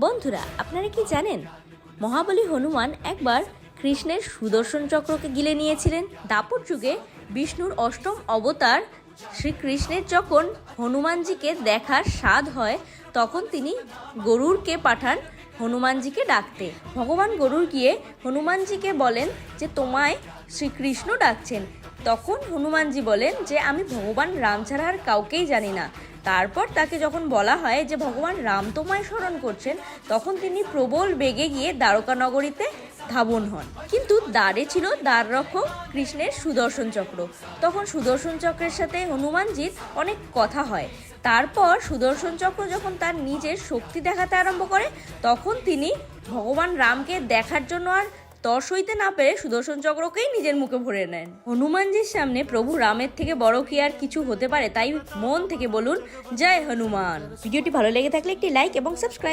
বন্ধুরা, আপনারা কি জানেন মহাবলী হনুমান একবার কৃষ্ণের সুদর্শন চক্রকে গিলে নিয়েছিলেন। দাপর যুগে বিষ্ণুর অষ্টম অবতার শ্রীকৃষ্ণের যখন হনুমানজিকে দেখার স্বাদ হয়, তখন তিনি গরুড়কে পাঠান হনুমানজিকে ডাকতে। ভগবান গরুড় গিয়ে হনুমানজিকে বলেন যে তোমায় শ্রীকৃষ্ণ ডাকছেন। তখন হনুমানজি বলেন যে আমি ভগবান রাম ছাড়া আর কাউকেই জানি না। তারপর তাকে যখন বলা হয় যে ভগবান রাম তোমায় স্মরণ করছেন, তখন তিনি প্রবল বেগে গিয়ে দ্বারকা নগরীতে ধাবন হন। কিন্তু দ্বারে ছিল দ্বাররক্ষক কৃষ্ণের সুদর্শন চক্র। তখন সুদর্শন চক্রের সাথে হনুমানজির অনেক কথা হয়। তারপর সুদর্শন চক্র যখন তার নিজের শক্তি দেখাতে আরম্ভ করে, তখন তিনি ভগবান রামকে দেখার জন্য আর তর সইতে না পেরে সুদর্শন চক্রকেই নিজের মুখে ভরে নেন। হনুমানজির সামনে প্রভু রামের থেকে বড় কি আর কিছু হতে পারে? তাই মন থেকে বলুন জয় হনুমান। ভিডিওটি ভালো লেগে থাকলে একটি লাইক এবং সাবস্ক্রাইব।